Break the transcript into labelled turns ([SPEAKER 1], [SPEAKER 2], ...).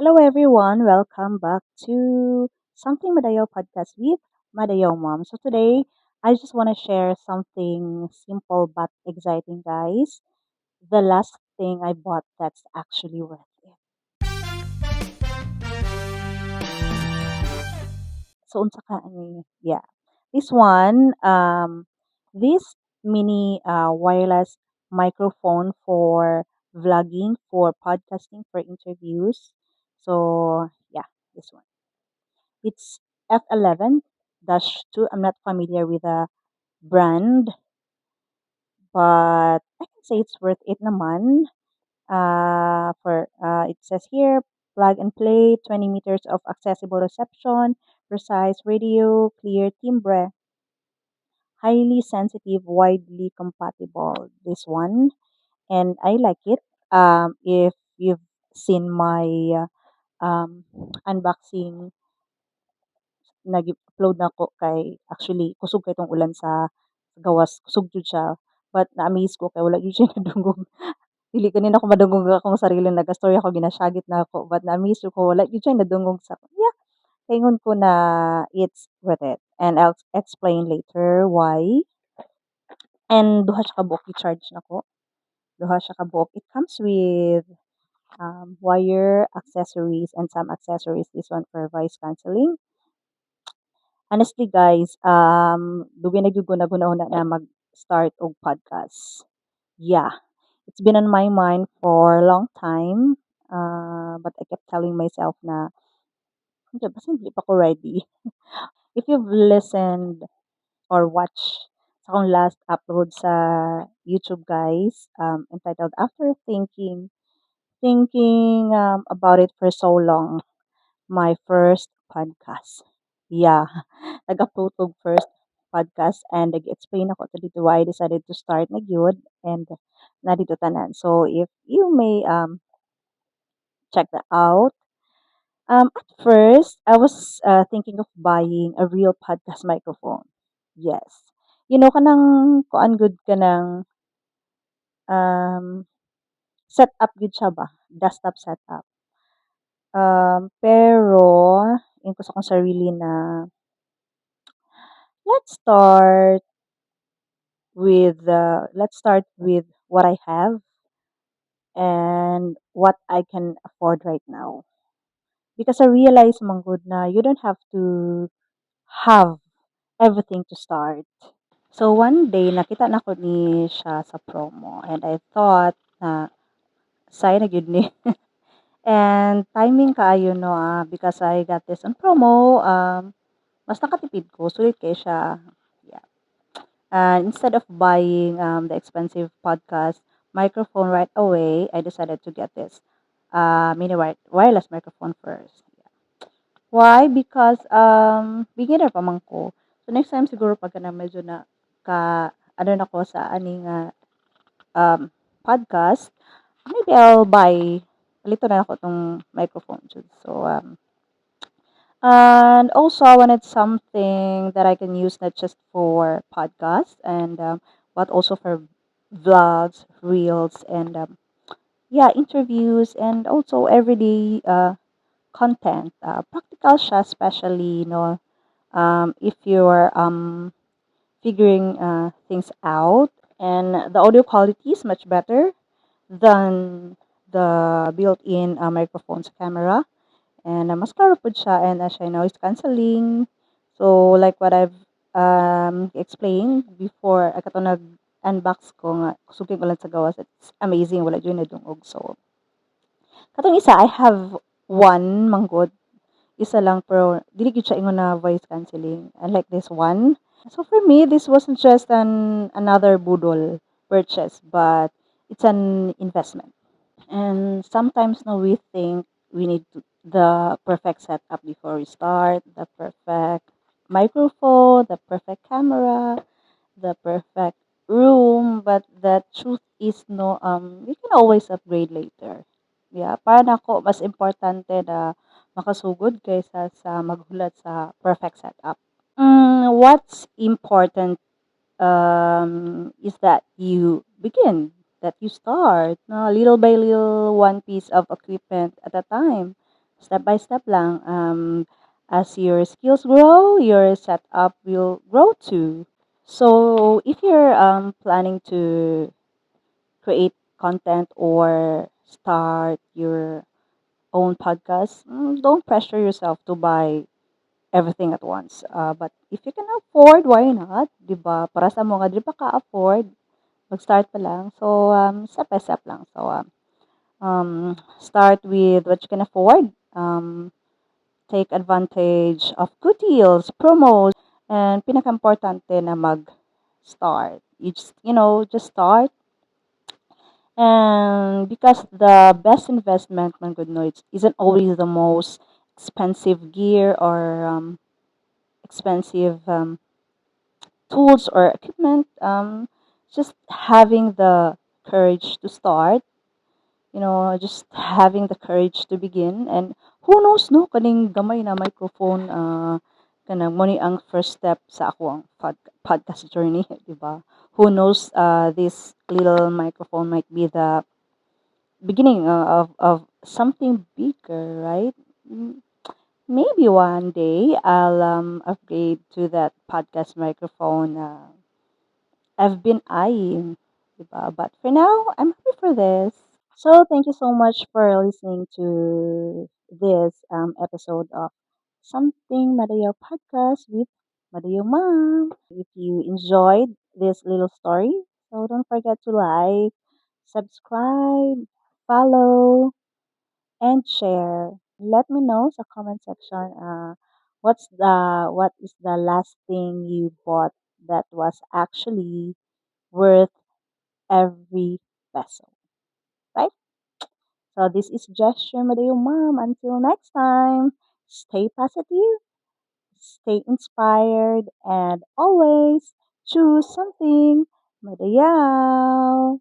[SPEAKER 1] Hello, everyone. Welcome back to Something Madayaw podcast with Madayaw Mom. So, today, I just want to share something simple but exciting, guys. The last thing I bought that's actually worth it. So, unsa ka, ano yeah. This one, this mini wireless microphone for vlogging, for podcasting, for interviews. So, yeah, this one. It's F11-2. I'm not familiar with the brand, but I can say it's worth it naman. It says here, plug and play, 20 meters of accessible reception, precise radio, clear timbre, highly sensitive, widely compatible. This one, and I like it. If you've seen my unboxing, nag-upload na ko kay actually kusog kay tong ulan sa gawas, kusog jud siya. But na-amaze ko kay wala gyud siya nadungog. Dili kanina ko madungog akong sarili nagastorya ako ginasyagit na ako but na-amaze ko wala gyud siya nadungog sa yeah, kaingon ko na it's worth it. And I'll explain later why. And duha siya ka buok i-charge nako. Duha siya ka buok. It comes with wire accessories and some accessories. This one for voice cancelling. Honestly, guys, dugay na gyud ko nagunahuna na mag-start og podcast. Yeah, it's been on my mind for a long time, but I kept telling myself na, "Hindi, basta hindi pa ko ready." If you've listened or watched sa akong last upload sa YouTube, guys, entitled After Thinking about it for so long, my first podcast. Yeah, nag-upload kog first podcast and nag-explain ako to dito why I decided to start na gyud and na dito tanan. So if you may check that out. At first, I was thinking of buying a real podcast microphone. Yes. You know, kanang kuan good ka ng um, setup good siya ba? Desktop setup. Pero, yung ko sa akong sarili na, let's start let's start with what I have and what I can afford right now. Because I realize man good na you don't have to have everything to start. So one day nakita na ko ni siya sa promo and I thought na say na gyud ni. And timing kaayo no because I got this on promo mas nakatipid ko sulit kay siya. Yeah. And instead of buying the expensive podcast microphone right away, I decided to get this mini wireless microphone first. Why? Because beginner pa man ko. So next time siguro pagka na medyo na ano na ko sa aning podcast, maybe I'll buy palito na ako tong microphone jud. So and also I wanted something that I can use not just for podcasts and but also for vlogs, reels and yeah, interviews and also everyday content. Practical siya especially if you're figuring things out and the audio quality is much better than the built-in microphone's camera and mas klaro po siya and siya noise cancelling. So like what I've explained before kato nag-unbox ko nga kusugin ko lang sa gawas, it's amazing wala dyan nadungog. So katong isa I have one manggod isa lang pero dili gyud siya ingon na voice cancelling unlike this one. So for me, this wasn't just another budol purchase, but it's an investment. And sometimes no, we think we need the perfect setup before we start, the perfect microphone, the perfect camera, the perfect room, but the truth is no, you can always upgrade later. Yeah, para nako mas importante na makasugod kaysa sa maghulat sa perfect setup. What's important is that you begin, that you start little by little, one piece of equipment at a time. step by step lang. As your skills grow, your setup will grow too. So if you're planning to create content or start your own podcast, don't pressure yourself to buy everything at once. But if you can afford, why not? 'Di ba? Para sa mga 'di pa ka-afford, mag-start pa lang. So, step by step lang. So, start with what you can afford. Take advantage of good deals, promos, and pinaka-importante na mag-start. Just start. And because the best investment, man, good noise, isn't always the most expensive gear or expensive tools or equipment. Just having the courage to start, just having the courage to begin. And who knows, no, kaning gamay na microphone, kanang mo ni ang first step sa ako ang podcast journey, di ba? Who knows, this little microphone might be the beginning of something bigger, right? Maybe one day I'll upgrade to that podcast microphone I've been eyeing, diba? But for now, I'm happy for this. So thank you so much for listening to this episode of Something Madayo podcast with Madayo Mom. If you enjoyed this little story, so don't forget to like, subscribe, follow, and share. Let me know sa comment section. What is the last thing you bought that was actually worth every peso, right? So this is Gesture Madeo Mom. Until next time, stay positive, stay inspired, and always choose something Madayaw.